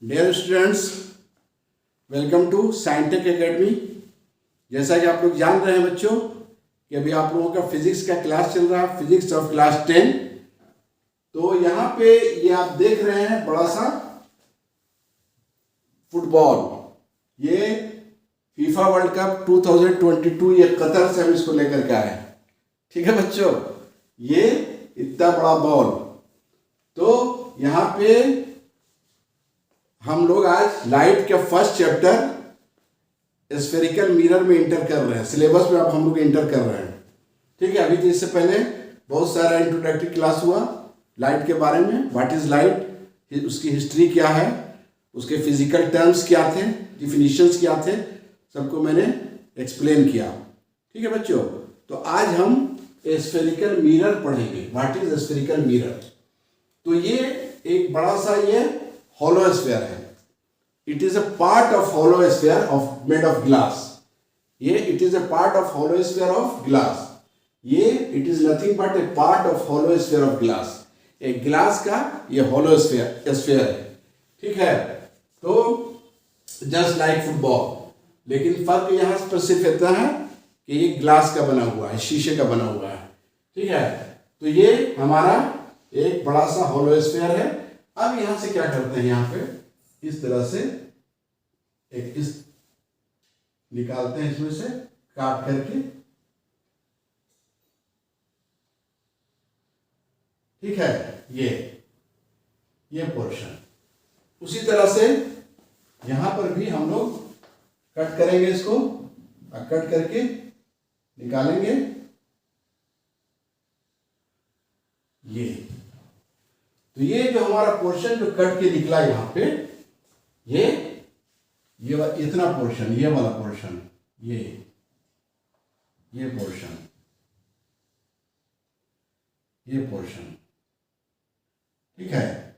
Dear students, welcome to Scientech academy. जैसा कि आप लोग जान रहे हैं बच्चों कि अभी आप लोगों का फिजिक्स का क्लास चल रहा है, फिजिक्स ऑफ क्लास 10। तो यहाँ पे ये आप देख रहे हैं बड़ा सा फुटबॉल। ये फीफा वर्ल्ड कप 2022 ये कतर से हम इसको लेकर के आए हैं। ठीक है बच्चों, ये इतना बड़ा बॉल। तो यहाँ पे हम लोग आज लाइट के फर्स्ट चैप्टर स्फेरिकल मिरर में इंटर कर रहे हैं। सिलेबस में अब हम लोग इंटर कर रहे हैं। ठीक है, अभी तो इससे पहले बहुत सारा इंट्रोडक्टरी क्लास हुआ लाइट के बारे में। व्हाट इज लाइट, उसकी हिस्ट्री क्या है, उसके फिजिकल टर्म्स क्या थे, डिफिनीशंस क्या थे, सबको मैंने एक्सप्लेन किया। ठीक है बच्चों, तो आज हम स्फेरिकल मिरर पढ़ेंगे। What is spherical mirror. तो ये एक बड़ा सा ये hollow sphere है। It is a part of hollow sphere of made of glass। ये it is a part of hollow sphere of glass। ये it is nothing but a part of hollow sphere of glass। एक glass का ये hollow sphere है। ठीक है, तो just like football, लेकिन फर्क यहाँ पर सिर्फ इतना है कि ये ग्लास का बना हुआ है, शीशे का बना हुआ है। ठीक है, तो ये हमारा एक बड़ा सा hollow sphere है। अब यहां से क्या करते हैं, यहां पे इस तरह से एक इस निकालते हैं, इसमें से काट करके। ठीक है, ये पोर्शन। उसी तरह से यहां पर भी हम लोग कट करेंगे इसको, और कट करके निकालेंगे ये। तो ये जो हमारा पोर्शन जो कट के निकला यहां पे, ये इतना पोर्शन, ये वाला पोर्शन, ये पोर्शन, ये पोर्शन। ठीक है,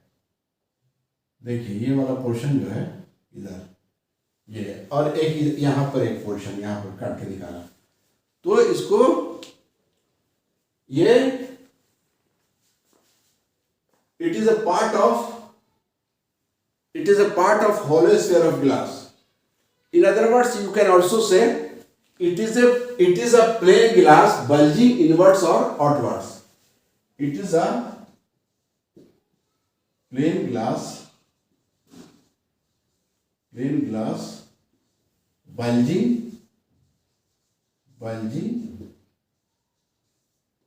देखिए ये वाला पोर्शन जो है इधर, ये, और एक यहां पर एक पोर्शन यहां पर काट के निकाला। तो इसको ये it is a part of hollow sphere of glass। In other words, you can also say it is a plain glass bulging inwards or outwards। It is a plain glass bulging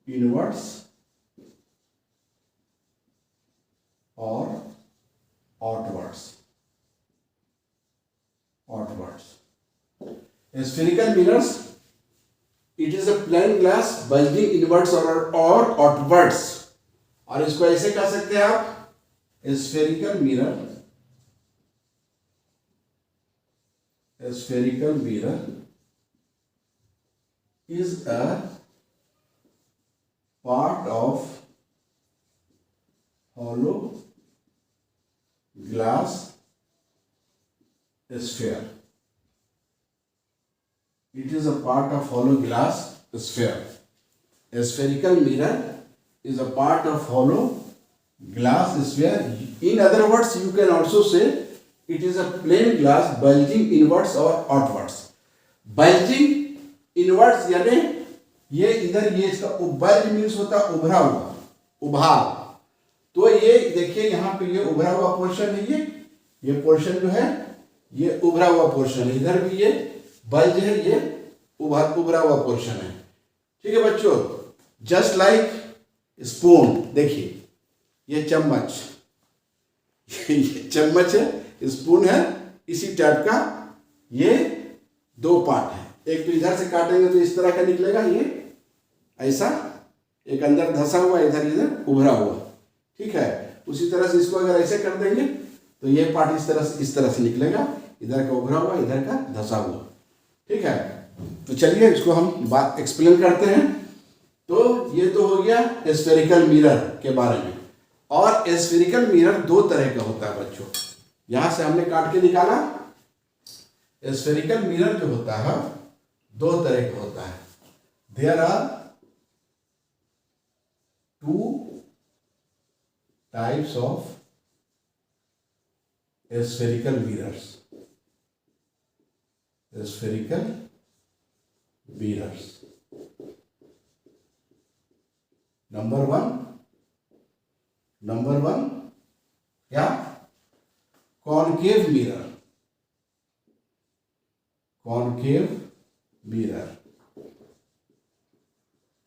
inwards or outwards। Spherical mirrors, it is a plain glass bulging inwards or outwards। और इसको ऐसे कह सकते हैं आप, spherical mirror is a part of hollow glass sphere। It is a part of hollow glass sphere। A spherical mirror is a part of hollow glass sphere। In other words, you can also say it is a plain glass bulging inwards or outwards। Bulging inwards यानी ये इधर, ये इसका bulge means होता है उभरा हुआ, उभार। तो ये देखिए यहाँ पे ये उभरा हुआ पोर्शन है, ये पोर्शन जो है ये उभरा हुआ पोर्शन है। इधर भी ये बल्ज है, ये उभरा हुआ पोर्शन है। ठीक है बच्चों, जस्ट लाइक स्पून। देखिए ये चम्मच ये चम्मच है, स्पून है, इसी टाइप का ये दो पार्ट है। एक तो इधर से काटेंगे तो इस तरह का निकलेगा, ये ऐसा, एक अंदर धंसा हुआ, इधर उभरा हुआ। ठीक है, उसी तरह से इसको अगर ऐसे कर देंगे तो ये पार्ट इस तरह से निकलेगा, इधर का उभरा हुआ, इधर का धंसा हुआ। ठीक है, तो चलिए इसको हम बात एक्सप्लेन करते हैं। तो ये तो हो गया स्फेरिकल मिरर के बारे में। और स्फेरिकल मिरर दो तरह का होता है बच्चों। यहां से हमने काट के निकाला। स्फेरिकल मिरर जो होता है दो तरह का होता है। There are two types of spherical mirrors. Spherical mirrors. Number one क्या? Concave mirror. Concave mirror.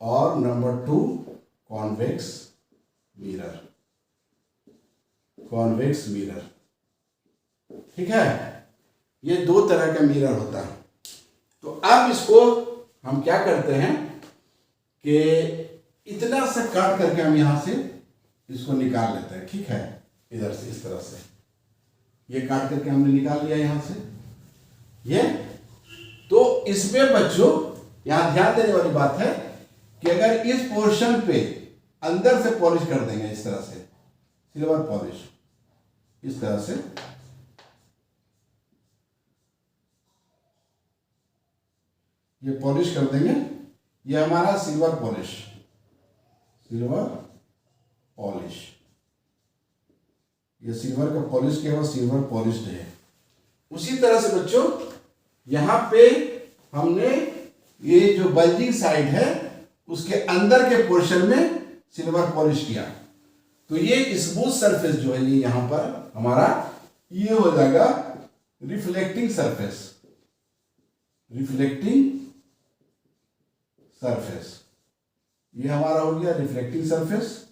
और number 2 convex mirror. Convex mirror. ठीक है, ये 2 तरह का मिरर होता है। तो अब इसको हम क्या करते हैं कि इतना सा काट करके हम यहां से इसको निकाल लेते हैं। ठीक है, इधर से इस तरह से ये काट करके हमने निकाल लिया यहां से ये। तो इसमें बच्चों यहां ध्यान देने वाली बात है कि अगर इस पोर्शन पे अंदर से पॉलिश कर देंगे इस तरह से, सिल्वर पॉलिश इस तरह से, ये पॉलिश कर देंगे, ये हमारा सिल्वर पॉलिश, ये सिल्वर का पॉलिश किया हुआ सिल्वर पॉलिश्ड है। उसी तरह से बच्चों यहां पे हमने ये जो बल्जिंग साइड है उसके अंदर के पोर्शन में सिल्वर पॉलिश किया। तो ये स्मूथ सरफेस जो है ये यहां पर हमारा ये हो जाएगा रिफ्लेक्टिंग सरफेस, ये हमारा हो गया रिफ्लेक्टिंग सरफेस।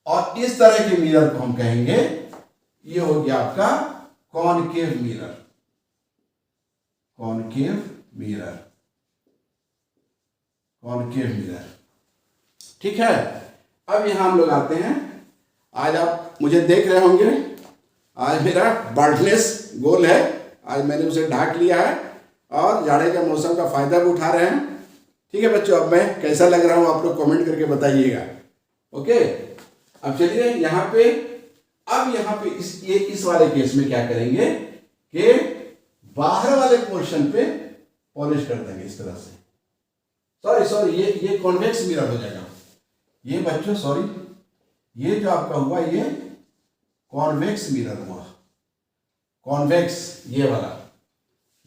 और इस तरह के मिरर को हम कहेंगे ये हो गया आपका कॉनकेव मिरर। ठीक है, अब यहां हम लोग आते हैं। आज आप मुझे देख रहे होंगे, आज मेरा बर्डनेस गोल है, आज मैंने उसे ढाक लिया है और जाड़े के मौसम का फायदा भी उठा रहे हैं। ठीक है बच्चों, अब मैं कैसा लग रहा हूं आप लोग कमेंट करके बताइएगा। ओके, अब चलिए यहाँ पे इस वाले केस में क्या करेंगे कि बाहर वाले पोर्शन पे पॉलिश कर देंगे इस तरह से। सॉरी ये कॉन्वेक्स मिरर हो जाएगा ये बच्चों, सॉरी ये जो आपका हुआ ये कॉन्वेक्स मिरर हुआ। कॉन्वेक्स ये वाला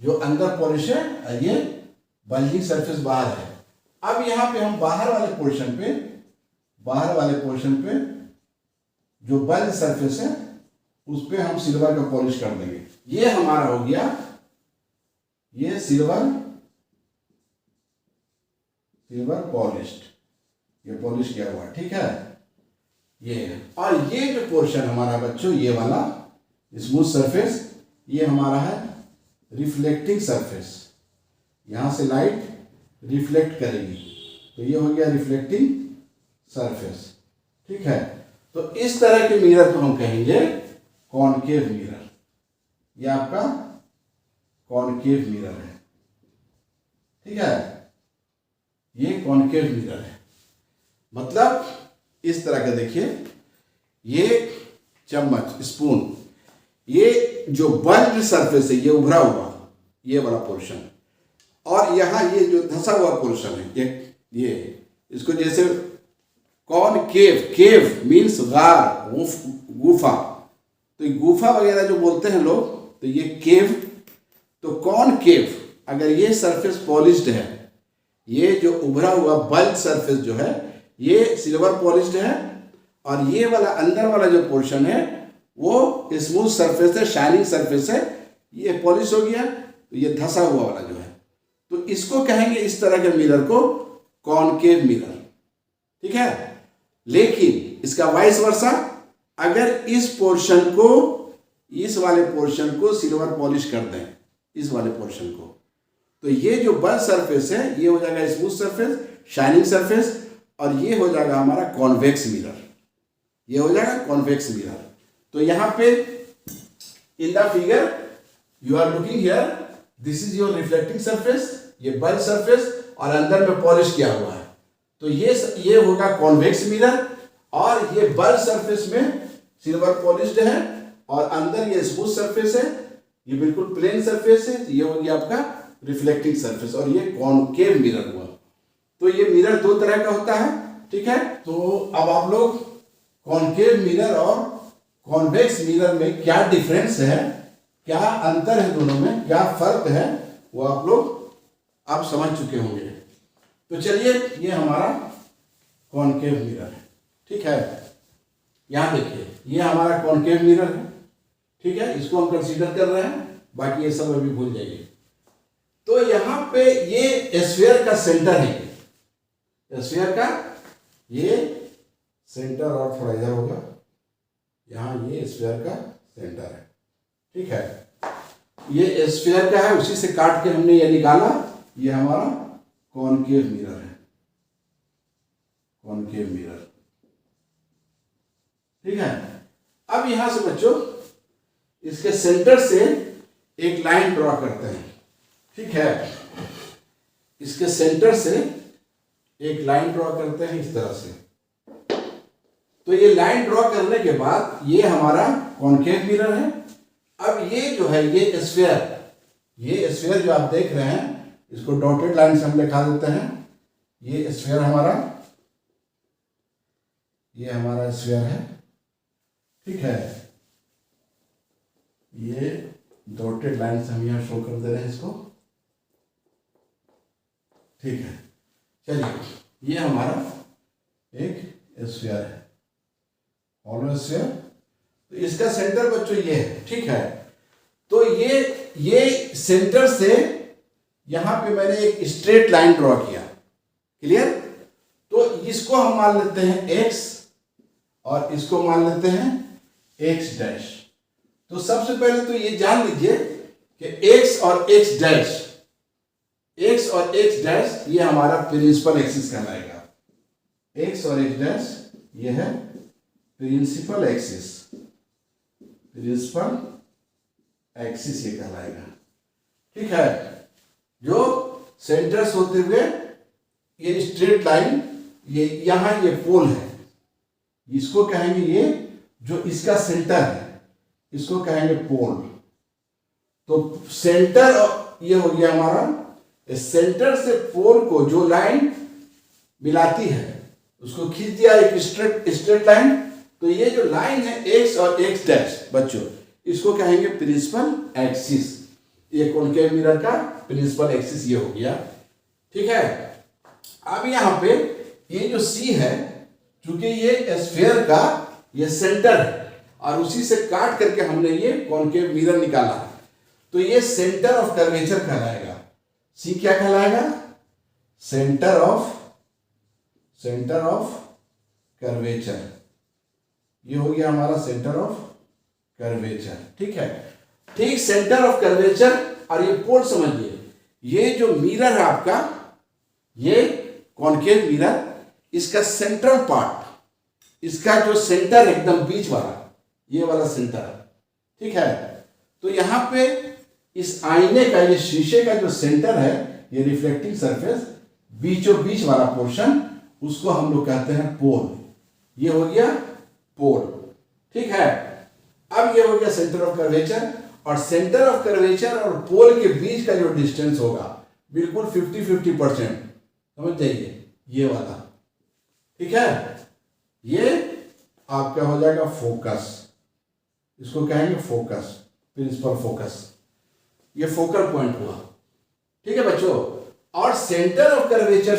जो अंदर पॉलिश है, ये बल्जिंग सरफेस बाहर है। अब यहां पे हम बाहर वाले पोर्शन पे जो बल्ज सरफेस है उस पे हम सिल्वर का पॉलिश कर देंगे। ये हमारा हो गया ये सिल्वर पॉलिश्ड, ये पॉलिश किया हुआ। ठीक है, ये और ये जो पोर्शन हमारा बच्चों ये वाला स्मूथ सरफेस ये हमारा है रिफ्लेक्टिंग सरफेस, यहां से लाइट रिफ्लेक्ट करेगी तो ये हो गया रिफ्लेक्टिंग सरफेस। ठीक है, तो इस तरह के मिरर को हम कहेंगे कॉनकेव मिरर। ये आपका कॉनकेव मिरर है। ठीक है, ये कॉनकेव मिरर है, मतलब इस तरह का देखिए, ये चम्मच स्पून, ये जो बल्ज सरफेस है ये उभरा हुआ ये वाला पोर्शन, और यहाँ ये जो धंसा हुआ पोर्शन है ये इसको जैसे केव मीन्स गार, गुफा, तो ये गुफा वगैरह जो बोलते हैं लोग, तो ये केव। तो कॉनकेव अगर ये सरफेस पॉलिश्ड है, ये जो उभरा हुआ बल्ज सरफेस जो है ये सिल्वर पॉलिश्ड है, और ये वाला अंदर वाला जो पोर्शन है वो स्मूथ सरफेस है, शाइनिंग सरफेस है, ये पॉलिश हो गया, तो ये धंसा हुआ वाला जो है, तो इसको कहेंगे इस तरह के मिरर को कॉनकेव मिरर। ठीक है, लेकिन इसका वाइस वर्सा, अगर इस वाले पोर्शन को सिल्वर पॉलिश कर दें, इस वाले पोर्शन को, तो ये जो बल्ज सरफेस है ये हो जाएगा स्मूथ सरफेस, शाइनिंग सरफेस, और ये हो जाएगा हमारा कॉन्वेक्स मिरर, ये हो जाएगा कॉन्वेक्स मिरर। तो यहां पे in the figure you are looking here, this is your reflecting surface, ये बल्ज सरफेस और अंदर में पॉलिश किया हुआ है, तो ये होगा कॉन्वेक्स मिरर, और ये बल्ज सरफेस में सिल्वर पॉलिश्ड है और अंदर ये स्मूथ सरफेस है, ये बिल्कुल प्लेन सरफेस है, तो ये हो गया आपका रिफ्लेक्टिंग सरफेस, और ये कॉनकेव मिरर हुआ। तो ये मिरर 2 तरह का होता है। ठीक है, तो अब आप लोग कॉनकेव मिरर और कॉन्वेक्स मिरर में क्या डिफरेंस है, क्या अंतर है दोनों में, क्या फर्क है, वो आप लोग आप समझ चुके होंगे। तो चलिए, ये हमारा कॉनकेव मिरर है, ठीक है। यहाँ देखिए, ये हमारा कॉनकेव मिरर है, ठीक है, इसको हम कंसीडर कर रहे हैं, बाकी ये सब अभी भूल जाइए। तो यहाँ पे ये स्फीयर का सेंटर है, स्फीयर का ये सेंटर, और थोड़ा इधर होगा, यहाँ ये स्फीयर का सेंटर है, ठीक है। ये स्फीयर का है, उसी से काट के हमने ये निकाला, ये हमारा कॉनकेव मिरर है, कॉनकेव मिरर, ठीक है। अब यहां से बच्चों इसके सेंटर से एक लाइन ड्रॉ करते हैं, ठीक है। इसके सेंटर से एक लाइन ड्रॉ करते हैं इस तरह से। तो ये लाइन ड्रॉ करने के बाद ये हमारा कॉनकेव मिरर है। अब ये जो है ये स्फीयर जो आप देख रहे हैं, इसको डॉटेड लाइन से हम लिखा देते हैं। ये स्फीयर हमारा, ये हमारा स्फीयर है, ठीक है। ये डॉटेड लाइन से हम यहाँ शो कर दे रहे हैं इसको, ठीक है। चलिए, ये हमारा एक स्फीयर है, हॉलो स्फीयर। तो इसका सेंटर बच्चों ये है, ठीक है। तो ये सेंटर से यहां पे मैंने एक स्ट्रेट लाइन ड्रॉ किया, क्लियर। तो इसको हम मान लेते हैं x और इसको मान लेते हैं x डैश। तो सबसे पहले तो ये जान लीजिए कि x और x डैश ये हमारा प्रिंसिपल एक्सिस कहलाएगा। x और x डैश ये है प्रिंसिपल एक्सिस, ये कहलाएगा, ठीक है। जो सेंटर्स होते हुए ये स्ट्रेट लाइन, ये यहां ये पोल है, इसको कहेंगे, ये जो इसका सेंटर है इसको कहेंगे पोल। तो सेंटर ये हो गया हमारा, सेंटर से पोल को जो लाइन मिलाती है उसको खींच दिया एक स्ट्रेट लाइन। तो ये जो लाइन है x और x डैश बच्चों, इसको कहेंगे प्रिंसिपल एक्सिस। ये कॉनकेव मिरर का प्रिंसिपल एक्सिस ये हो गया, ठीक है। अब यहां पे ये जो C है, चूंकि ये स्फीयर का ये सेंटर है और उसी से काट करके हमने ये कॉनकेव मिरर निकाला, तो ये सेंटर ऑफ कर्वेचर कहलाएगा। C क्या कहलाएगा? Centre of curvature. ये हो गया हमारा सेंटर ऑफ कर्वेचर, ठीक है। ठीक, सेंटर ऑफ कर्वेचर। और ये पोल समझिए, ये जो मिरर है आपका, ये कॉनकेव मिरर, इसका सेंट्रल पार्ट, इसका जो सेंटर एकदम बीच वाला, ये वाला सेंटर, ठीक है। तो यहां पे इस आईने का, ये शीशे का जो सेंटर है, ये रिफ्लेक्टिंग सरफेस, बीचों बीच वाला पोर्शन, उसको हम लोग कहते हैं पोल। ये हो गया पोल, ठीक है। अब ये हो गया सेंटर ऑफ कर्वेचर। और सेंटर ऑफ कर्वेचर और पोल के बीच का जो डिस्टेंस होगा, बिल्कुल 50-50%, समझ जाइए, ये वाला, ठीक है। ये आपका हो जाएगा फोकस, इसको कहेंगे फोकस, प्रिंसिपल फोकस। ये फोकल पॉइंट हुआ, ठीक है बच्चों। और सेंटर ऑफ कर्वेचर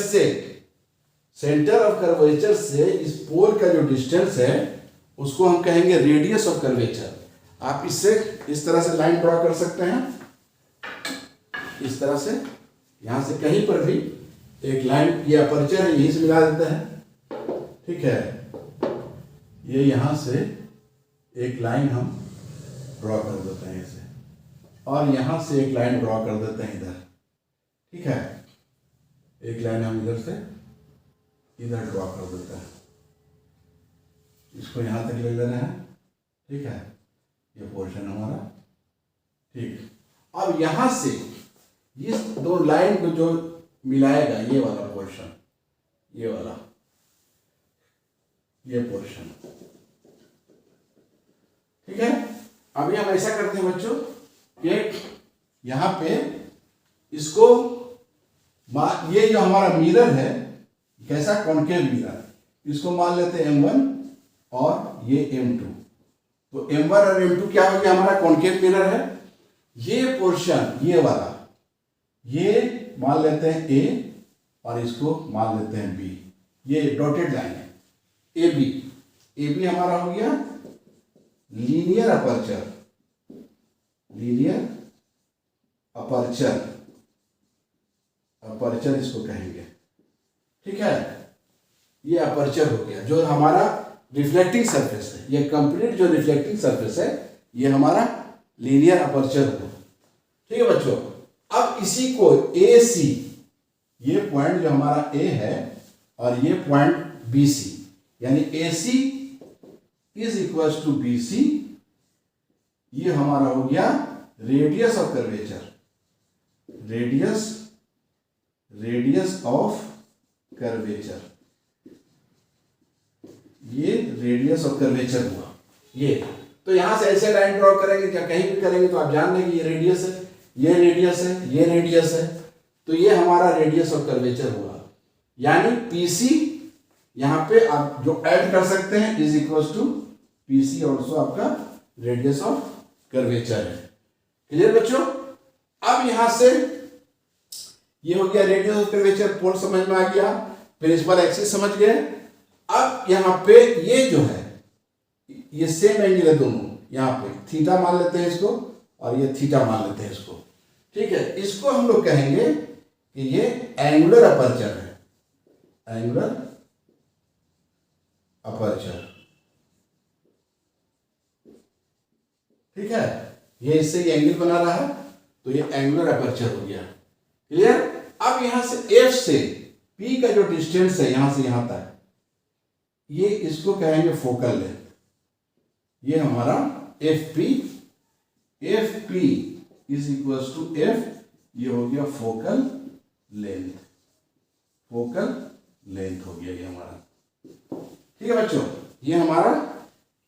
से इस पोल का जो डिस्टेंस है, उसको हम कहेंगे रेडियस ऑफ कर्वेचर। आप इससे इस तरह से लाइन ड्रॉ कर सकते हैं, इस तरह से, यहां से कहीं पर भी एक लाइन, ये अपर्चर है, यहीं से मिला देते हैं, ठीक है। ये यहां से एक लाइन हम ड्रॉ कर देते हैं इसे, और यहां से एक लाइन ड्रॉ कर देते हैं इधर, ठीक है। एक लाइन हम इधर से इधर ड्रॉ कर देते हैं, इसको यहां तक ले लेना है, ठीक है। ये पोर्शन हमारा, ठीक। अब यहां से इस दो लाइन को जो मिलाएगा, ये वाला पोर्शन, ये वाला, ये पोर्शन, ठीक है। अभी हम ऐसा करते हैं बच्चों कि यहां पे इसको, ये जो हमारा मिरर है, कैसा, कॉनकेव मिरर, इसको मान लेते हैं M1 और ये M2, तो M1 और M2 क्या हो गया, हमारा कॉन्केव मिरर है। ये पोर्शन, ये वाला, ये मान लेते हैं A और इसको मान लेते हैं B। ये डॉटेड लाइन है AB हमारा हो गया लीनियर अपर्चर, अपर्चर इसको कहेंगे, ठीक है। ये अपर्चर हो गया जो हमारा रिफ्लेक्टिंग सरफेस है। ये कंप्लीट जो रिफ्लेक्टिंग सरफेस है ये हमारा लीनियर अपर्चर हो, ठीक है बच्चों। अब इसी को AC, ये पॉइंट जो हमारा A है और ये पॉइंट BC, यानी AC is equal to BC, ये हमारा हो गया radius of curvature, radius of curvature, ये रेडियस ऑफ कर्वेचर हुआ। ये तो यहां से ऐसे लाइन ड्रॉ करेंगे, क्या कहीं भी करेंगे तो आप जान लेंगे ये रेडियस है, ये रेडियस है, ये रेडियस है, तो ये हमारा रेडियस ऑफ कर्वेचर हुआ। यानी PC यहां पे आप जो ऐड कर सकते हैं is equal to PC also आपका रेडियस ऑफ कर्वेचर है। क्लियर बच्चों। अब यहां से ये हो गया रेडियस ऑफ कर्वेचर, पोल समझ में आ गया, प्रिंसिपल एक्सिस समझ गए। अब यहां पे ये जो है ये सेम एंगल है दोनों, यहां पे थीटा मान लेते हैं इसको और ये थीटा मान लेते हैं इसको, ठीक है। इसको हम लोग कहेंगे कि ये एंगुलर अपर्चर है, एंगुलर अपर्चर, ठीक है। ये इससे ये एंगल बना रहा है तो ये एंगुलर अपर्चर हो गया। क्लियर। अब यहां से F से P का जो डिस्टेंस है यहां से यहां तक, ये इसको कहेंगे फोकल लेंथ। ये हमारा FP is equal to F, ये हो गया फोकल लेंथ, हो गया ये हमारा, ठीक है बच्चों। ये हमारा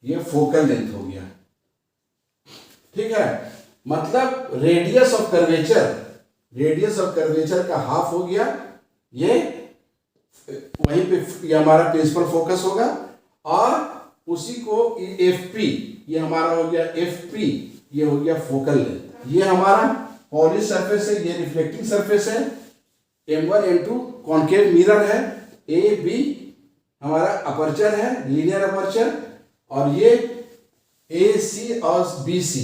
ये फोकल लेंथ हो गया, ठीक है। मतलब रेडियस ऑफ कर्वेचर का हाफ हो गया, ये वहीं पे ये हमारा प्रिंसिपल फोकस होगा, और उसी को FP, ये हमारा हो गया FP, ये हो गया फोकल लेंथ। ये हमारा पॉलिश सरफेस है, ये रिफ्लेक्टिंग सरफेस है, M1 M2 कॉन्केव मिरर है, AB हमारा अपर्चर है, लीनियर अपर्चर, और ये AC और BC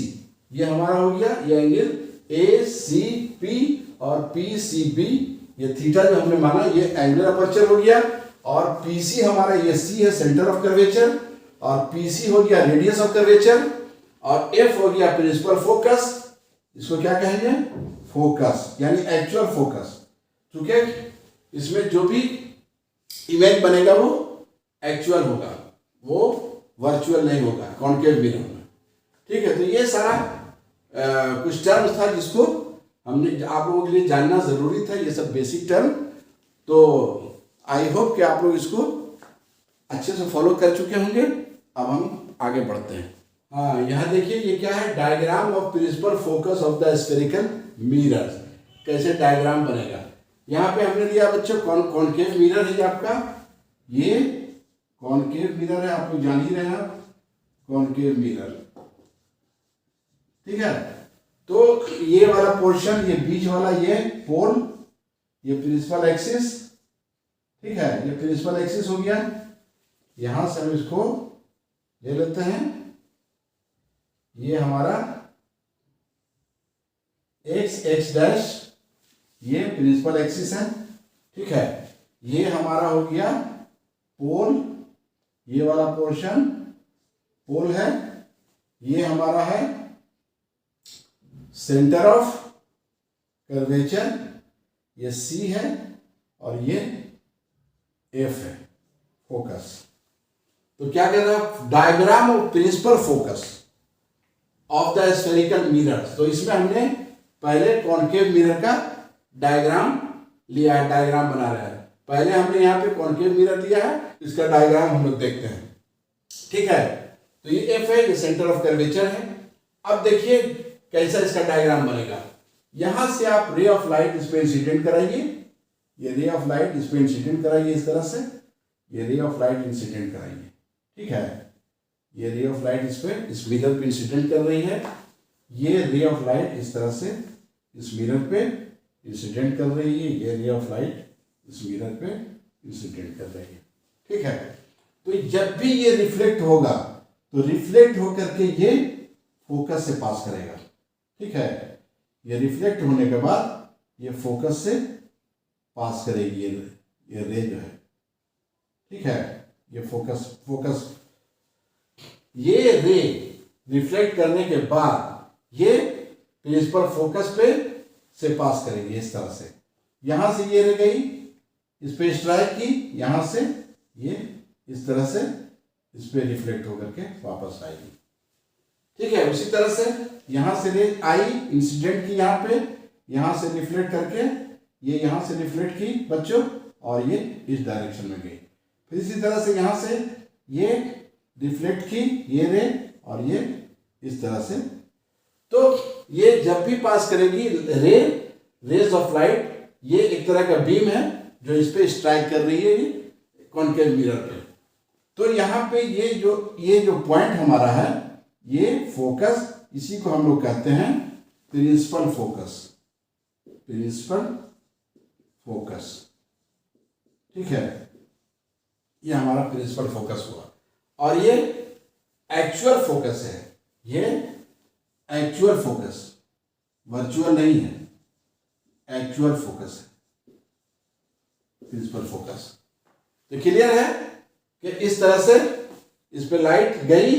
ये हमारा हो गया ये एंगल ACP और PCB, ये थीटा जो हमने माना ये एंगुलर अपर्चर हो गया, और PC हमारा ये C है सेंटर ऑफ कर्वेचर, और PC हो गया रेडियस ऑफ कर्वेचर, और F हो गया प्रिंसिपल फोकस, इसको क्या कहेंगे फोकस, यानी एक्चुअल फोकस। क्योंकि इसमें जो भी इमेज बनेगा वो एक्चुअल होगा, वो वर्चुअल नहीं होगा, कॉन्केव भी नहीं होगा, ठीक है। तो ये सारा कुछ टर्म्स था जिसको हमने आप लोगों के लिए जानना जरूरी था, ये सब बेसिक टर्म। तो आई होप कि आप लोग इसको अच्छे से फॉलो कर चुके होंगे। अब हम आगे बढ़ते हैं। हाँ, यहाँ देखिए ये क्या है, diagram of principal focus of the spherical mirror. कैसे डायग्राम बनेगा, यहाँ पे हमने दिया बच्चों कॉन्केव मिरर है आपका, ये कॉन्केव मिरर है, आप लोग जान ही रहे हैं कॉन्केव मिरर, ठीक है। तो ये वाला पोर्शन, ये बीच वाला ये पोल, ये प्रिंसिपल एक्सिस, ठीक है, ये प्रिंसिपल एक्सिस हो गया। यहां से हम इसको ले लेते हैं, ये हमारा x डैश, ये प्रिंसिपल एक्सिस है, ठीक है। ये हमारा हो गया पोल, ये वाला पोर्शन पोल है, ये हमारा है सेंटर ऑफ कर्वेचर, ये C है, और ये F है फोकस। तो क्या कह रहा है, diagram of principal focus of the spherical mirror. तो इसमें हमने पहले कॉन्केव मिरर का डायग्राम लिया है, डायग्राम बना रहा है। पहले हमने यहाँ पे कॉन्केव मिरर लिया है, इसका डायग्राम हम लोग देखते हैं, ठीक है। तो ये F है, ये सेंटर ऑफ कर्वेचर है। अब देखिए कैसा इसका डायग्राम बनेगा। यहां से आप रे ऑफ लाइट इस पे इंसिडेंट कराइए, ये रे ऑफ लाइट इस पे इंसिडेंट कराइए, इस तरह से ये रे ऑफ लाइट इंसिडेंट कराइए, ठीक है। ये रे ऑफ लाइट इस पे इस मिरर पे इंसिडेंट कर रही है, ये रे ऑफ लाइट इस तरह से इस मिरर पे इंसिडेंट कर रही है, ये रे ऑफ लाइट इस मिरर पे इंसिडेंट कर रही है। ठीक है, तो जब भी ये रिफ्लेक्ट होगा तो रिफ्लेक्ट होकर के ये फोकस से पास करेगा। ठीक है, ये रिफ्लेक्ट होने के बाद ये फोकस से पास करेगी ये रे जो है। ठीक है, ये फोकस ये रे रिफ्लेक्ट करने के बाद ये प्रिंसिपल फोकस पे से पास करेगी इस तरह से। यहां से ये रे गई, इस पे स्ट्राइक की, यहां से ये इस तरह से इस पे रिफ्लेक्ट होकर के वापस आएगी। ठीक है, उसी तरह से यहां से रे आई, इंसिडेंट की यहाँ पे, यहां से रिफ्लेक्ट करके ये यहां से रिफ्लेक्ट की बच्चों, और ये इस डायरेक्शन में गई। फिर इसी तरह से यहां से ये रिफ्लेक्ट की ये रे, और ये इस तरह से। तो ये जब भी पास करेगी रेज ऑफ लाइट, ये एक तरह का बीम है जो इस पे स्ट्राइक कर रही है कॉन्केव मिरर पे। तो यहाँ पे ये जो पॉइंट हमारा है, ये फोकस, इसी को हम लोग कहते हैं प्रिंसिपल फोकस। ठीक है, ये हमारा प्रिंसिपल फोकस हुआ, और ये एक्चुअल फोकस है, ये एक्चुअल फोकस, वर्चुअल नहीं है, एक्चुअल फोकस है प्रिंसिपल फोकस। तो क्लियर है कि इस तरह से इस पे लाइट गई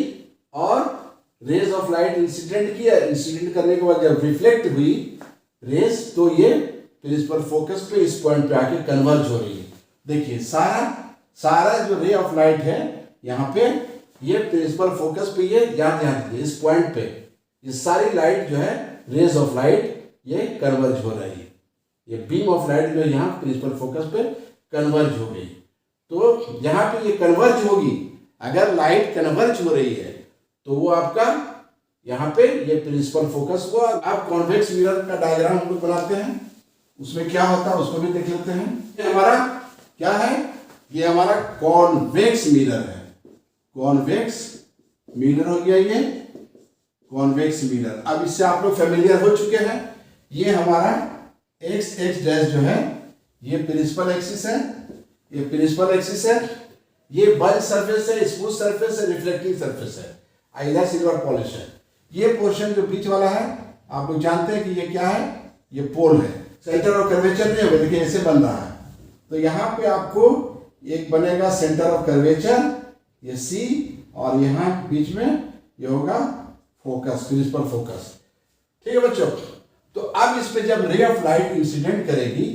और रेज ऑफ लाइट इंसिडेंट किया, इंसिडेंट करने के बाद जब रिफ्लेक्ट हुई रेज, तो ये प्रिंसिपल फोकस पे इस पॉइंट पे आके कन्वर्ज हो रही है। देखिए सारा जो रे ऑफ लाइट है यहाँ पे, ये प्रिंसिपल फोकस पे, ये ध्यान दीजिए इस पॉइंट पे ये सारी लाइट जो है रेज ऑफ लाइट ये कन्वर्ज हो रही है। ये बीम ऑफ लाइट जो है यहाँ प्रिंसिपल फोकस पे कन्वर्ज हो गई। तो यहाँ पे ये कन्वर्ज होगी, अगर लाइट कन्वर्ज हो रही है तो वो आपका यहाँ पे ये प्रिंसिपल फोकस हुआ। आप कॉन्वेक्स मिरर का डायग्राम हम लोग बनाते हैं, उसमें क्या होता है उसको भी देख लेते हैं। ये हमारा क्या है, ये हमारा कॉन्वेक्स मिरर है, कॉन्वेक्स मिरर हो गया ये कॉन्वेक्स मिरर। अब इससे आप लोग फेमिलियर हो चुके हैं। ये हमारा एक्स डैश जो है ये प्रिंसिपल एक्सिस है, ये प्रिंसिपल एक्सिस है, ये बल्ज सरफेस है, स्मूथ सरफेस है, रिफ्लेक्टिंग सरफेस है, आइदर सिल्वर पॉलिश है। ये पोर्शन जो बीच वाला है आप लोग जानते हैं कि ये क्या है, ये पोल है। सेंटर ऑफ कर्वेचर नहीं होगा, देखिए ऐसे बन रहा है। तो यहाँ पे आपको एक बनेगा सेंटर ऑफ कर्वेचर, ये सी, और यहाँ बीच में ये होगा फोकस, प्रिंसिपल फोकस। ठीक है बच्चों, तो अब इस पे जब रे ऑफ लाइट इंसिडेंट करेगी,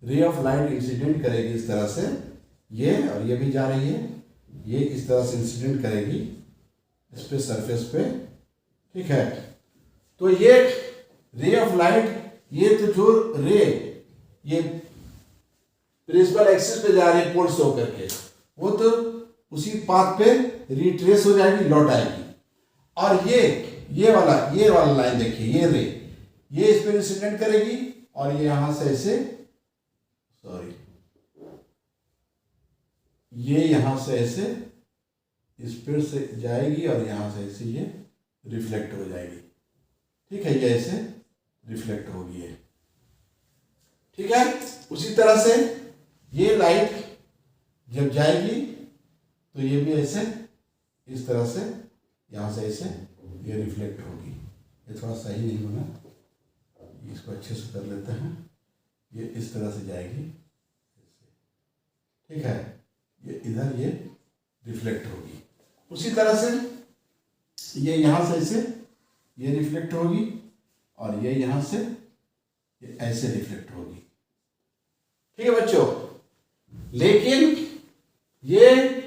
रे ऑफ लाइट इंसिडेंट करेगी इस तरह से, ये और ये भी जा रही है, ये इस तरह से इंसिडेंट करेगी इस पे सरफेस पे। ठीक है, तो ये रे ऑफ लाइट, ये तो जो रे ये प्रिंसिपल एक्सिस पे जा रही है पोल से होकर के, वो तो उसी पाथ पे रिट्रेस हो जाएगी, लौट आएगी। और ये वाला लाइन देखिए, ये रे ये इस पे इंसिडेंट करेगी, और ये यहां से ऐसे ये यहां से ऐसे इस पे से जाएगी, और यहां से ऐसे ये रिफ्लेक्ट हो जाएगी। ठीक है, ये ऐसे रिफ्लेक्ट होगी ये। ठीक है, उसी तरह से ये लाइट जब जाएगी तो ये भी ऐसे इस तरह से यहाँ से ऐसे ये रिफ्लेक्ट होगी। ये थोड़ा सही नहीं होना, इसको अच्छे से कर लेते हैं। ये इस तरह से जाएगी, ठीक है, ये इधर ये रिफ्लेक्ट होगी। उसी तरह से ये यहाँ से ऐसे ये रिफ्लेक्ट होगी, और ये यहाँ से ये ऐसे रिफ्लेक्ट होगी। ठीक है बच्चों, लेकिन ये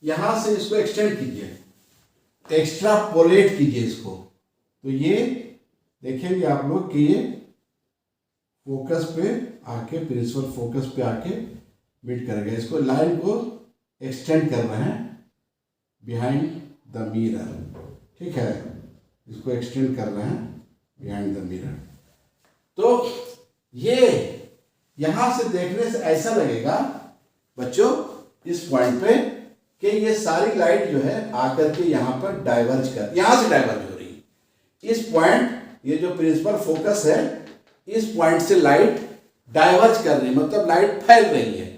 यहां से इसको एक्सटेंड कीजिए, एक्स्ट्रापोलेट कीजिए इसको, तो ये देखेंगे आप लोग कि ये फोकस पे आके, प्रिंसिपल फोकस पे आके मीट करेगा। इसको लाइन को एक्सटेंड कर रहे हैं बिहाइंड द मिरर। ठीक है, इसको एक्सटेंड कर रहे हैं बिहाइंड द मिरर। तो ये यहां से देखने से ऐसा लगेगा बच्चों, इस पॉइंट पे कि ये सारी लाइट जो है आकर के यहाँ पर डाइवर्ज कर, यहाँ से डाइवर्ज हो रही है। इस पॉइंट, ये जो प्रिंसिपल फोकस है, इस पॉइंट से लाइट डाइवर्ज कर रही है, मतलब लाइट फैल रही है।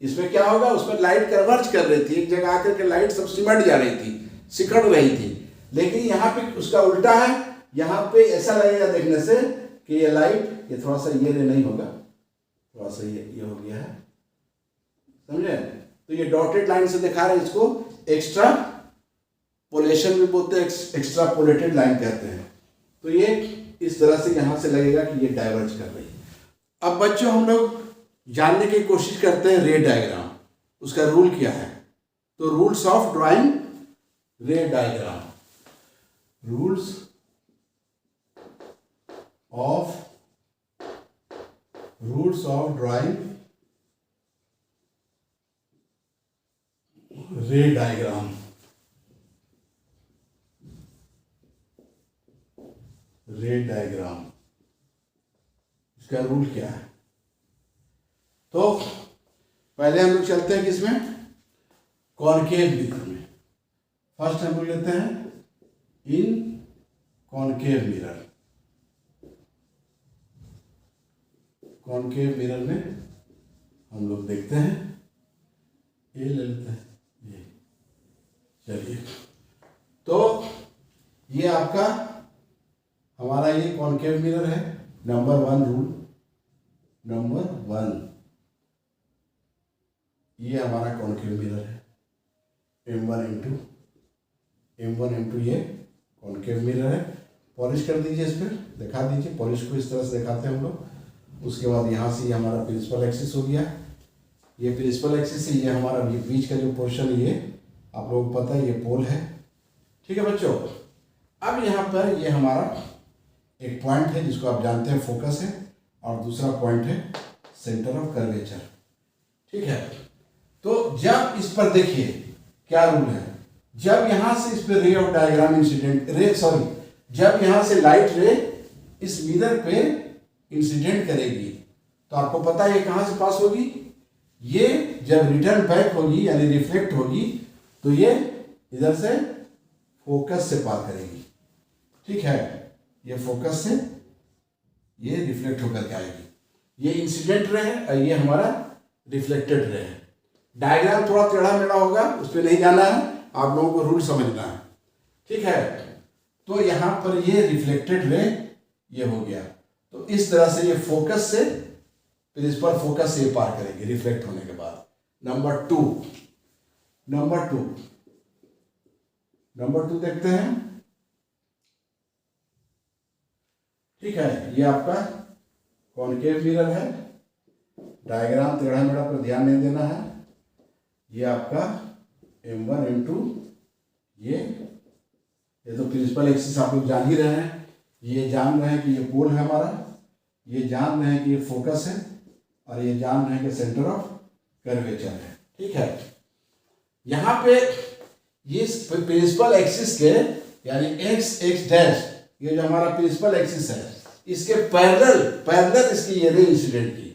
इसमें क्या होगा, उसमें लाइट कन्वर्ज कर रही थी, एक जगह आकर के लाइट सब सिमट जा रही थी, सिकड़ रही थी। लेकिन यहाँ पे उसका उल्टा है, यहाँ पे ऐसा लगेगा देखने से कि ये लाइट, ये थोड़ा सा ये नहीं होगा, थोड़ा सा ये हो गया है, समझे? तो ये डॉटेड लाइन से दिखा रहे हैं, इसको एक्स्ट्रा पोलेशन भी बोलते हैं, एक्स्ट्रा पोलेटेड लाइन कहते हैं। तो ये इस तरह से यहाँ से लगेगा कि ये डाइवर्ज कर रही है। अब बच्चों हम लोग जानने की कोशिश करते हैं रे डायग्राम, उसका रूल क्या है। तो रूल्स ऑफ ड्राइंग रे डायग्राम, रूल्स ऑफ ड्राइंग रे डायग्राम। रे डायग्राम, इसका रूल क्या है? तो पहले हम लोग चलते हैं किसमें, कॉनकेव मिरर में। फर्स्ट हम लोग लेते हैं इन कॉनकेव मिरर। कॉनकेव मिरर में हम लोग देखते हैं, ये ले लेते हैं, ये चलिए। तो ये आपका हमारा ये कॉनकेव मिरर है। नंबर 1 रूल, नंबर 1, ये हमारा कॉनकेव मिरर है। M1 ये कॉनकेव मिरर है। पॉलिश कर दीजिए, इस पर दिखा दीजिए, पॉलिश को इस तरह से दिखाते हैं हम लोग। उसके बाद यहाँ से ये हमारा प्रिंसिपल एक्सिस हो गया, ये प्रिंसिपल एक्सिस है, ये हमारा बीच का जो पोर्शन है, ये आप लोगों को पता है, ये पोल है। ठीक है बच्चों, अब यहाँ पर ये हमारा एक पॉइंट है जिसको आप जानते हैं फोकस है, और दूसरा पॉइंट है सेंटर ऑफ कर्वेचर। ठीक है, तो जब इस पर देखिए क्या रूल है, जब यहां से इस पे रे ऑफ डायग्राम इंसिडेंट जब यहां से लाइट रे इस मिरर पे इंसिडेंट करेगी, तो आपको पता है ये कहां से पास होगी, ये जब रिटर्न बैक होगी यानी रिफ्लेक्ट होगी, तो ये इधर से फोकस से पार करेगी। ठीक है, ये फोकस से ये रिफ्लेक्ट होकर के आएगी। ये इंसिडेंट रे है और ये हमारा रिफ्लेक्टेड रे है। डायग्राम थोड़ा टेढ़ा मेढ़ा होगा, उस पर नहीं जाना है, आप लोगों को रूल समझना है। ठीक है, तो यहाँ पर ये रिफ्लेक्टेड रे ये हो गया, तो इस तरह से ये फोकस से प्रिंसिपल फोकस से पार करेंगे रिफ्लेक्ट होने के बाद। नंबर टू देखते हैं। ठीक है, ये आपका कॉनकेव मिरर है। डायग्राम टेढ़ा मेढ़ा पर ध्यान नहीं देना है। ये आपका M1 M2, ये तो प्रिंसिपल एक्सिस आप लोग जान ही रहे हैं। ये जान रहे हैं कि ये पोल है हमारा, ये जान रहे हैं कि ये फोकस है, और ये जान रहे हैं कि सेंटर ऑफ कर्वेचर है। ठीक है, यहाँ पे ये प्रिंसिपल एक्सिस के यानी x डैश, ये जो हमारा प्रिंसिपल एक्सिस है, इसके पैरेलल इसकी ये रे इंसिडेंट की।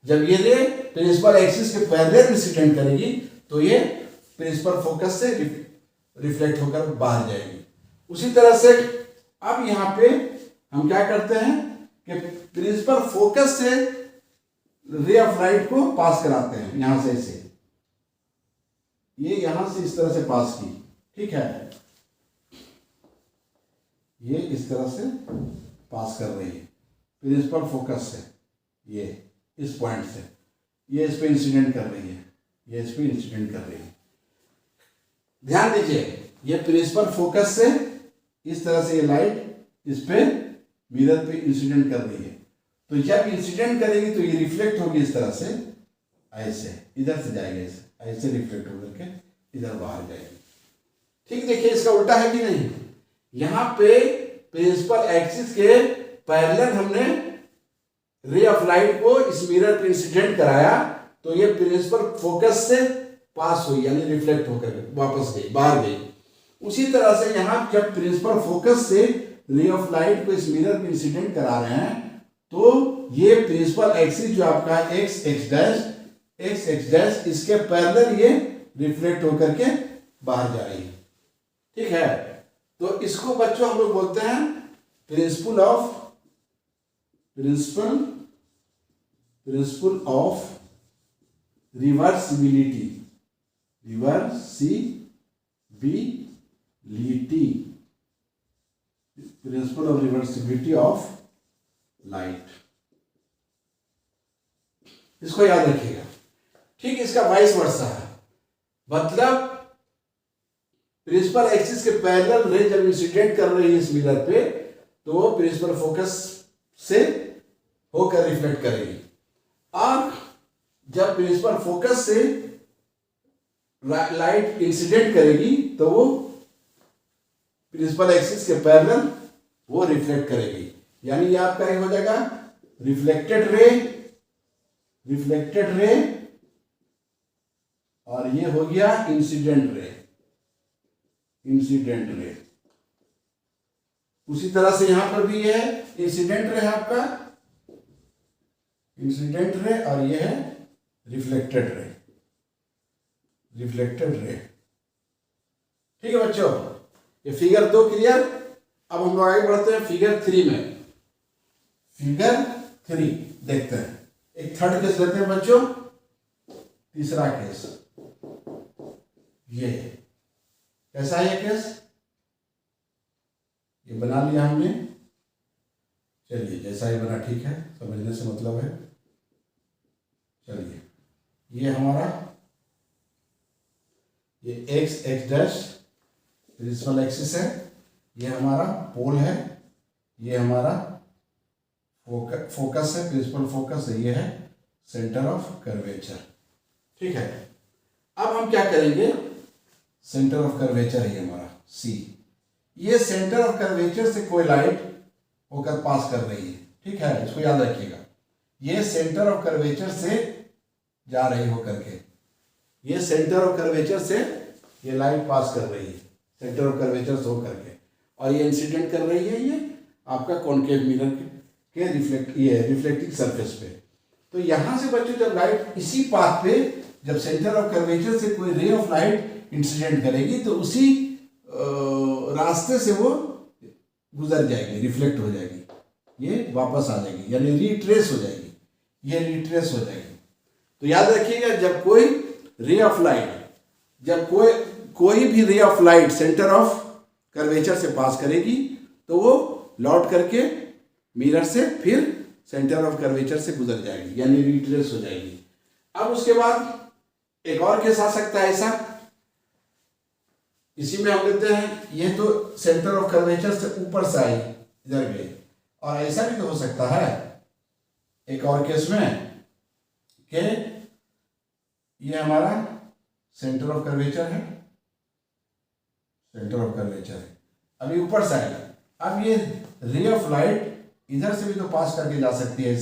जब ये रे प्रिंसिपल एक्सिस के पैरेलल इंसिडेंट करेगी, तो ये प्रिंसिपल फोकस से रिफ्लेक्ट होकर बाहर जाएगी। उसी तरह से अब यहाँ पे हम क्या करते हैं कि प्रिंसिपल फोकस से रे ऑफ लाइट को पास कराते हैं, यहां से ऐसे, ये यहां से इस तरह से पास की। ठीक है, ये इस तरह से पास कर रही है प्रिंसिपल फोकस से, ये इस पॉइंट से, ये इस पे इंसिडेंट कर रही है, ये इस पे इंसिडेंट कर रही है। ध्यान दीजिए, ये प्रिंसिपल फोकस से इस तरह से ये लाइट इस पे मिरर पे इंसिडेंट कर रही है। तो जब इंसिडेंट करेगी तो ये रिफ्लेक्ट होगी इस तरह से, ऐसे इधर से जाएगी, ऐसे रिफ्लेक्ट होकर के इधर बाहर जाएगी। ठीक, देखिए इसका उल्टा है कि नहीं। यहाँ पे प्रिंसिपल एक्सिस के पैरेलल हमने रे ऑफ लाइट को इस मिरर पे इंसिडेंट कराया, तो ये प्रिंसिपल फोकस से पास हुई यानी रिफ्लेक्ट होकर वापस गई, बाहर गई। उसी तरह से यहाँ जब प्रिंसिपल फोकस से रे ऑफ लाइट को इस मिरर पे इंसिडेंट करा रहे हैं, तो ये प्रिंसिपल एक्सिस जो आपका एक्स एक्स डैश इसके पैरेलल ये रिफ्लेक्ट होकर के बाहर जा रही है। ठीक है, तो इसको बच्चों हम लोग बोलते हैं principle of reversibility principle of reversibility of light, इसको याद रखिएगा। ठीक, इसका वाइस वर्सा है, मतलब प्रिंसिपल एक्सिस के पैरेलल रे जब इंसिडेंट कर रही है इस मिरर पे, तो वो प्रिंसिपल फोकस से होकर रिफ्लेक्ट करेगी, और जब प्रिंसिपल फोकस से लाइट इंसिडेंट करेगी तो वो प्रिंसिपल एक्सिस के पैरेलल वो रिफ्लेक्ट करेगी। यानी ये आपका एक हो जाएगा रिफ्लेक्टेड रे, और ये हो गया इंसिडेंट रे। उसी तरह से यहां पर भी ये है इंसिडेंट रे है आपका, इंसिडेंट रे, और ये है रिफ्लेक्टेड रे। ठीक है बच्चों, ये फिगर 2 क्लियर। अब हम लोग आगे बढ़ते हैं फिगर 3 में। फिगर 3 देखते हैं, एक थर्ड केस लेते हैं बच्चों, तीसरा केस। ये कैसा है ये केस, ये बना लिया हमने। चलिए, जैसा ये बना ठीक है, समझने से मतलब है। चलिए, ये हमारा ये एक्स डैश प्रिंसिपल एक्सिस है, ये हमारा पोल है, ये हमारा फोकस है, प्रिंसिपल फोकस है, ये है सेंटर ऑफ कर्वेचर। ठीक है, अब हम क्या करेंगे, सेंटर ऑफ कर्वेचर है ये हमारा सी। ये सेंटर ऑफ कर्वेचर से कोई लाइट होकर पास कर रही है। ठीक है, इसको याद रखिएगा, ये सेंटर ऑफ कर्वेचर से जा रही होकर के, ये सेंटर ऑफ कर्वेचर से ये लाइट पास कर रही है, सेंटर ऑफ कर्वेचर से होकर के, और ये इंसिडेंट कर रही है ये आपका कॉनकेव मिरर के रिफ्लेक्टिंग सरफेस पे। तो यहां से बच्चों जब लाइट इसी पाथ पे, जब सेंटर ऑफ कर्वेचर से कोई रे ऑफ लाइट इंसिडेंट करेगी, तो उसी रास्ते से वो गुजर जाएगी, रिफ्लेक्ट हो जाएगी, ये वापस आ जाएगी, यानी रिट्रेस हो जाएगी, ये रिट्रेस हो जाएगी। तो याद रखिएगा, जब कोई रे ऑफ लाइट, जब कोई भी ray of light centre of curvature से पास करेगी, तो वो लौट करके मिरर से फिर सेंटर ऑफ कर्वेचर से गुजर जाएगी, यानी रिट्रेस हो जाएगी। अब उसके बाद एक और केस आ सकता है ऐसा, इसी में हम लेते हैं, ये तो सेंटर ऑफ कर्वेचर से ऊपर से आई, इधर गई, और ऐसा भी तो हो सकता है एक और केस में कि ये हमारा सेंटर ऑफ कर्वेचर है, सेंटर ऑफ कर्वेचर है, अभी ऊपर से आएगा। अब ये रे ऑफ लाइट इधर से भी तो पास करके जा सकती है,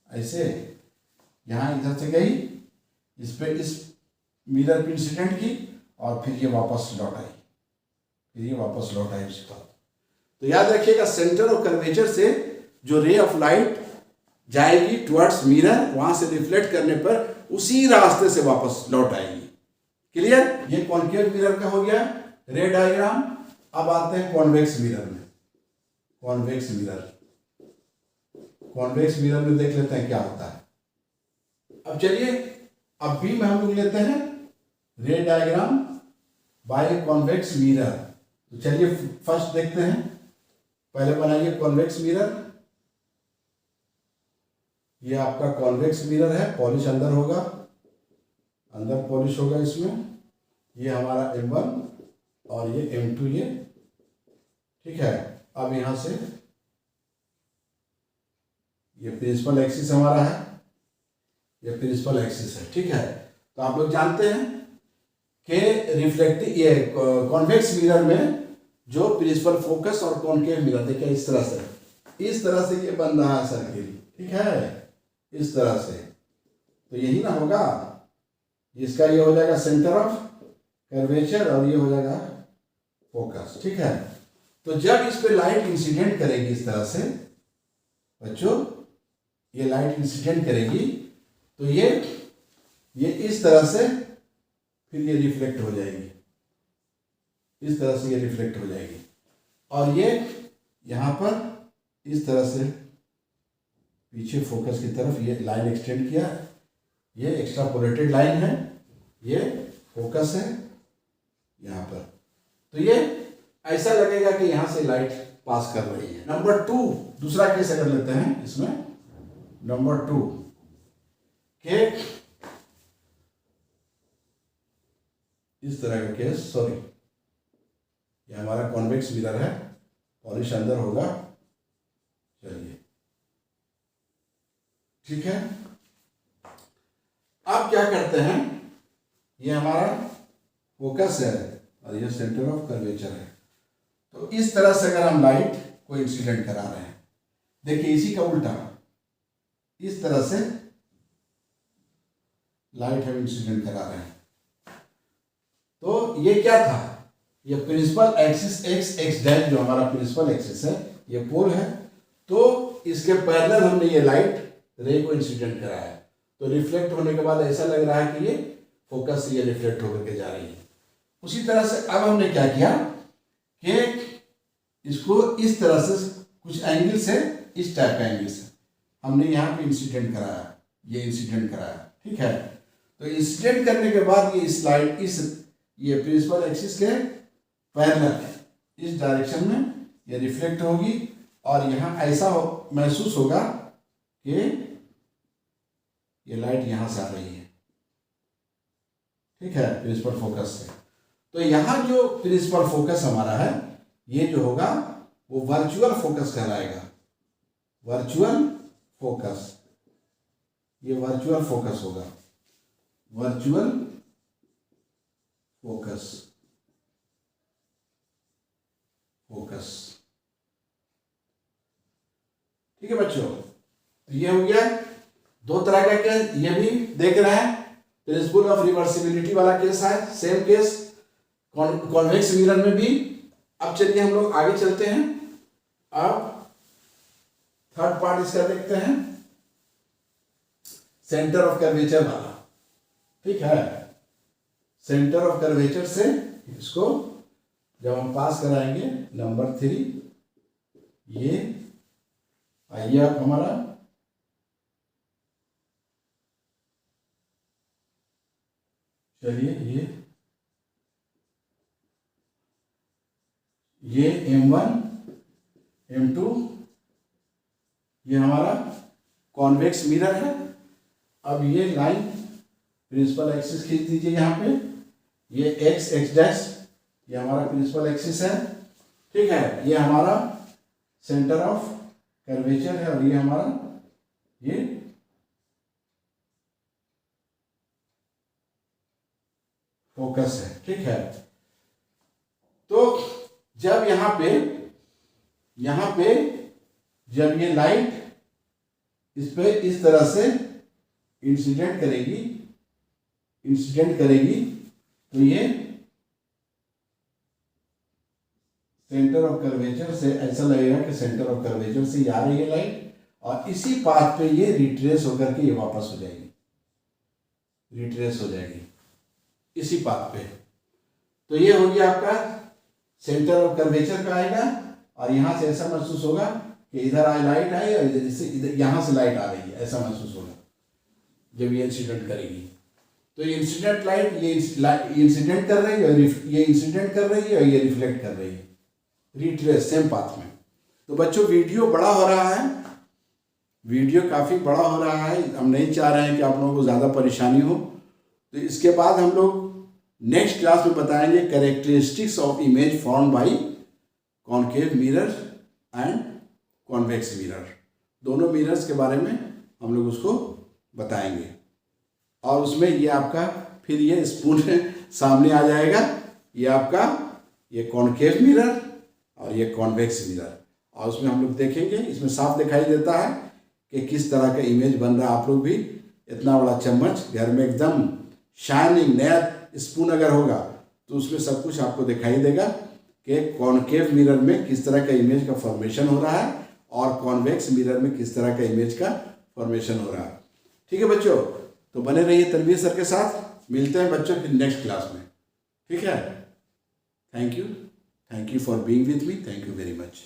ऐसे यहाँ इधर से गई, इस पे इस मिरर पे इंसिडेंट की, और फिर ये वापस लौट आई, उसके बाद। तो याद रखिएगा, सेंटर ऑफ कर्वेचर से जो रे ऑफ लाइट जाएगी टुवर्ड्स मिरर, वहां से रिफ्लेक्ट करने पर उसी रास्ते से वापस लौट आएगी। क्लियर, ये कॉन्केव मिरर का हो गया रे डायग्राम। अब आते हैं कॉन्वेक्स मिरर में। कॉन्वेक्स मिरर में देख लेते हैं क्या होता है। अब चलिए, अब बी में हम लोग लेते हैं रे डायग्राम बाय कॉन्वेक्स मिरर। तो चलिए फर्स्ट देखते हैं, पहले बनाइए कॉन्वेक्स मिरर। ये आपका कॉन्वेक्स मिरर है, पॉलिश अंदर होगा, अंदर पॉलिश होगा इसमें। ये हमारा M1 और ये M2, ये ठीक है। अब यहां से ये प्रिंसिपल एक्सिस हमारा है, ये प्रिंसिपल एक्सिस है, ठीक है। तो आप लोग जानते हैं कि रिफ्लेक्टिव ये कॉन्वेक्स मिरर में जो प्रिंसिपल फोकस और कॉनकेव मिरर, देखिए इस तरह से ये बन रहा है सर्किल, ठीक है, इस तरह से। तो यही ना होगा, इसका ये हो जाएगा सेंटर ऑफ कर्वेचर और ये हो जाएगा फोकस, ठीक है। तो जब इस पे लाइट इंसिडेंट करेगी इस तरह से बच्चों, ये लाइट इंसिडेंट करेगी, तो ये इस तरह से फिर ये रिफ्लेक्ट हो जाएगी, इस तरह से ये रिफ्लेक्ट हो जाएगी। और ये यहाँ पर इस तरह से पीछे फोकस की तरफ ये लाइन एक्सटेंड किया, ये एक्स्ट्रापोलेटेड लाइन है, ये फोकस है यहाँ पर। तो ये ऐसा लगेगा कि यहाँ से लाइट पास कर रही है। नंबर 2, दूसरा केस अगर लेते हैं इसमें, नंबर 2 के इस तरह का केस, सॉरी ये हमारा कॉन्वेक्स मिरर है, पॉलिश अंदर होगा, चलिए ठीक है। अब क्या करते हैं, ये हमारा फोकस है और ये सेंटर ऑफ कर्वेचर है। तो इस तरह से अगर हम लाइट को इंसिडेंट करा रहे हैं, देखिए इसी का उल्टा, इस तरह से लाइट हम इंसिडेंट करा रहे हैं। तो ये क्या था, ये प्रिंसिपल एक्सिस एक्स डैश, जो हमारा प्रिंसिपल एक्सिस है, ये पोल है, तो इसके पैरेलल हमने ये लाइट रे को इंसिडेंट कराया। तो रिफ्लेक्ट होने के बाद ऐसा लग रहा है कि ये फोकस से ये रिफ्लेक्ट होकर के जा रही है। उसी तरह से अब हमने क्या किया कि इसको इस तरह से कुछ एंगल से, इस टाइप का एंगल से हमने यहाँ पे इंसिडेंट कराया, ये इंसिडेंट कराया, ठीक है। तो इंसिडेंट करने के बाद ये स्लाइड ये प्रिंसिपल एक्सिस के पैरेलल इस डायरेक्शन में ये रिफ्लेक्ट होगी और यहाँ ऐसा महसूस होगा कि ये लाइट यहाँ से आ रही है, ठीक है, प्रिंसिपल फोकस से। तो यहाँ जो प्रिंसिपल फोकस हमारा है, ये जो होगा वो वर्चुअल फोकस कहलाएगा, वर्चुअल फोकस, ये वर्चुअल फोकस होगा, वर्चुअल फोकस, फोकस, ठीक है बच्चों। तो ये हो गया दो तरह का केस, ये भी देख रहे हैं, प्रिंसिपल ऑफ रिवर्सिबिलिटी वाला केस है, सेम केस कॉन्वेक्स मिरर में भी। अब चलिए हम लोग आगे चलते हैं, अब थर्ड पार्ट इसका देखते हैं, सेंटर ऑफ कर्वेचर वाला, ठीक है। सेंटर ऑफ कर्वेचर से इसको जब हम पास कराएंगे, नंबर 3, ये आइए आप हमारा चलिए ये M1 M2 ये हमारा कॉन्वेक्स मिरर है। अब ये लाइन प्रिंसिपल एक्सिस खींच दीजिए यहाँ पे, ये x डैश ये हमारा प्रिंसिपल एक्सिस है, ठीक है। ये हमारा सेंटर ऑफ कर्वेचर है और ये हमारा ये फोकस है, ठीक है। तो जब यहाँ पे जब ये लाइट इस पे इस तरह से इंसिडेंट करेगी तो ये सेंटर ऑफ कर्वेचर से ऐसा लगेगा कि सेंटर ऑफ कर्वेचर से आ रही है लाइट और इसी पाथ पे ये रिट्रेस होकर के ये वापस हो जाएगी, रिट्रेस हो जाएगी इसी पाथ पे। तो ये हो गया आपका सेंटर ऑफ कर्वेचर का आएगा और यहाँ से ऐसा महसूस होगा कि इधर लाइट आई और इधर यहाँ से लाइट आ रही है, ऐसा महसूस होगा जब ये इंसिडेंट करेगी। तो ये इंसिडेंट लाइट ये इंसिडेंट कर रही है और ये इंसिडेंट कर रही है और ये रिफ्लेक्ट कर रही है, रिट्रेस सेम पाथ में। तो बच्चों वीडियो बड़ा हो रहा है, वीडियो काफ़ी बड़ा हो रहा है, हम नहीं चाह रहे हैं कि आप लोगों को ज़्यादा परेशानी हो। तो इसके बाद हम लोग नेक्स्ट क्लास में बताएंगे characteristics of image form by concave mirror and convex mirror, दोनों मिरर्स के बारे में हम लोग उसको बताएंगे। और उसमें ये आपका फिर ये स्पून सामने आ जाएगा, ये आपका ये कॉनकेव मिरर और ये कॉन्वेक्स मिरर, और उसमें हम लोग देखेंगे, इसमें साफ दिखाई देता है कि किस तरह का इमेज बन रहा है। आप लोग भी इतना बड़ा चम्मच घर में एकदम शाइनिंग नया स्पून अगर होगा तो उसमें सब कुछ आपको दिखाई देगा कि कॉनकेव मिरर में किस तरह का इमेज का फॉर्मेशन हो रहा है और कॉन्वेक्स मिरर में किस तरह का इमेज का फॉर्मेशन हो रहा है। ठीक है बच्चों, तो बने रहिए तनवीर सर के साथ। मिलते हैं बच्चों फिर नेक्स्ट क्लास में, ठीक है। Thank you for being with me, thank you very much.